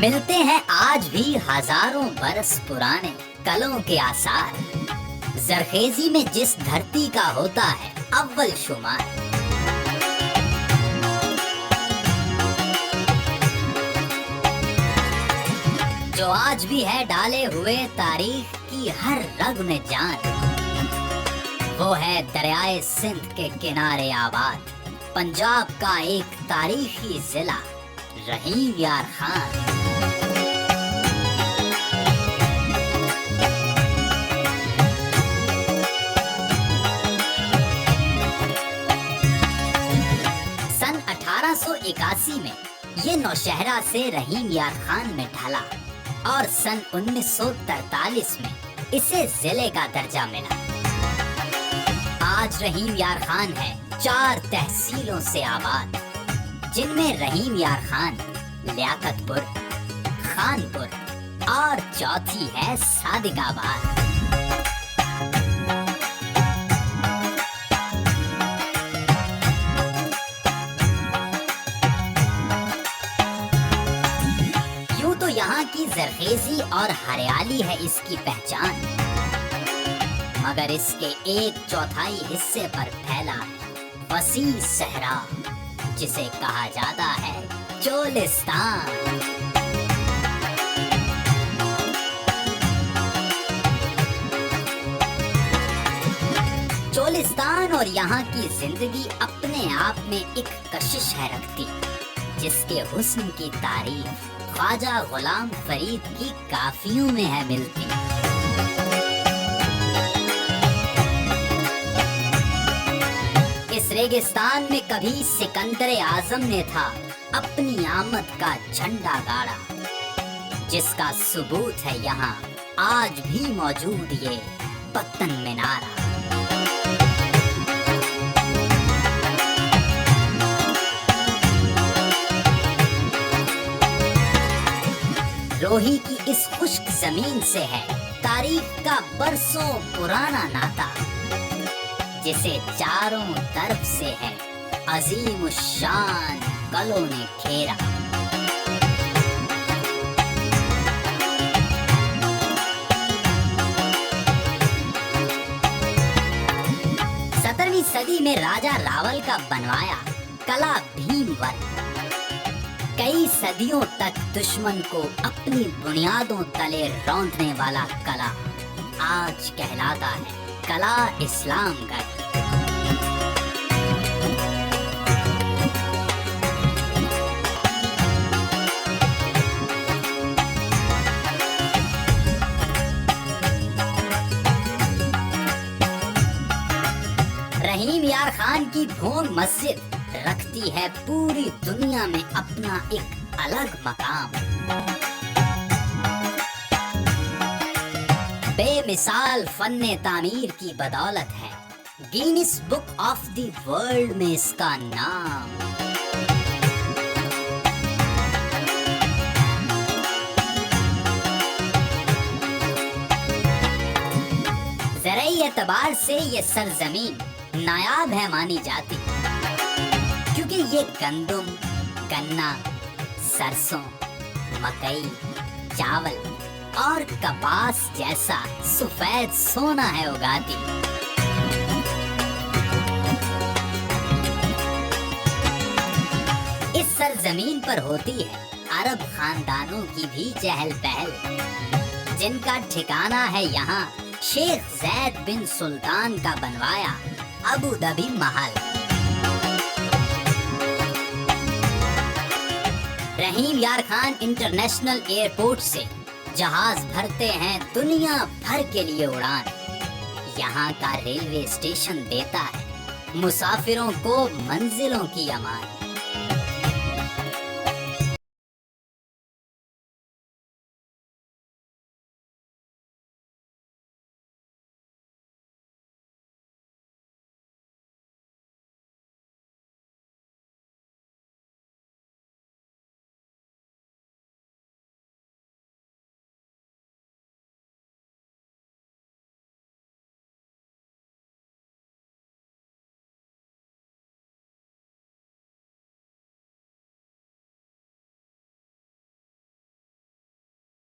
मिलते हैं आज भी हजारों बरस पुराने कलों के आसार। जरखेजी में जिस धरती का होता है अव्वल शुमार। जो आज भी है डाले हुए तारीख की हर रग में जान, वो है दरियाए सिंध के किनारे आबाद पंजाब का एक तारीखी जिला रहीम यार खान। सन 1881 में ये नौशहरा से रहीम यार खान में ढला और सन 1943 में इसे जिले का दर्जा मिला। आज रहीम यार खान है 4 तहसीलों से आबाद, जिनमें रहीम यार खान, लियाकतपुर, खानपुर और चौथी है सादिकाबाद। यूं तो यहाँ की जरखेजी और हरियाली है इसकी पहचान, मगर इसके 1/4 हिस्से पर फैला है वसी सहरा, जिसे कहा जाता है चोलिस्तान। चोलिस्तान और यहाँ की जिंदगी अपने आप में एक कशिश है रखती, जिसके हुस्न की तारीफ ख्वाजा गुलाम फरीद की काफियों में है मिलती। इस रेगिस्तान में कभी सिकंदर आजम ने था अपनी आमद का झंडा गाड़ा, जिसका सबूत है यहाँ आज भी मौजूद ये पत्तन मीनारा। रोही की इस खुश्क जमीन से है तारीख का बरसों पुराना नाता, जिसे चारों तरफ से है अजीम शान कलों ने घेरा। सत्रहवीं सदी में राजा रावल का बनवाया कला भीमवर कई सदियों तक दुश्मन को अपनी बुनियादों तले रौंदने वाला कला आज कहलाता है कला इस्लामगढ़। रहीम यार खान की भोंग मस्जिद रखती है पूरी दुनिया में अपना एक अलग मकाम। बेमिसाल फन्ने तामीर की बदौलत है Guinness book of the world में इसका नाम। ज़राई एतबार से ये सरजमीन नायाब है मानी जाती, क्योंकि ये गंदम, गन्ना, सरसों, मकई, चावल और कपास जैसा सफेद सोना है उगाती। इस सरजमीन पर होती है अरब खानदानों की भी चहल पहल, जिनका ठिकाना है यहाँ शेख जैद बिन सुल्तान का बनवाया अबू धाबी महल। रहीम यार खान इंटरनेशनल एयरपोर्ट से जहाज भरते हैं दुनिया भर के लिए उड़ान। यहाँ का रेलवे स्टेशन देता है मुसाफिरों को मंजिलों की अमान।